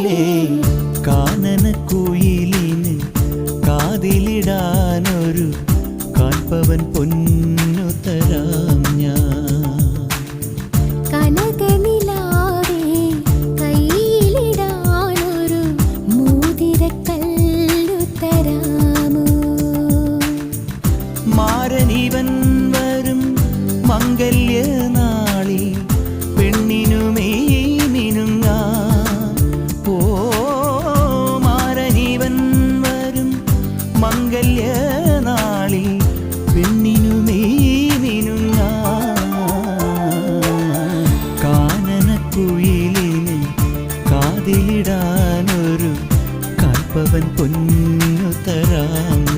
കുയിലേ കാനനക്കുയിലിന് കാതിലിടാനൊരു കാൽപ്പവൻ പൊന്നു തരാം ഞാൻ. കനകനിലാവേ കയ്യിലിടാനൊരു മോതിരക്കല്ലു തരാമോ? മാരനിവൻ വരും മംഗല്യനാളിൽ പെണ്ണിനുമേ മിനുങ്ങാ. ഓ മാരനിവൻ വരും മംഗല്യനാളിൽ പെണ്ണിനുമേ മിനുങ്ങാ. കാനനക്കുയിലിന് കാതിലിടാനൊരു കാൽപ്പവൻ പൊന്നു തരാം.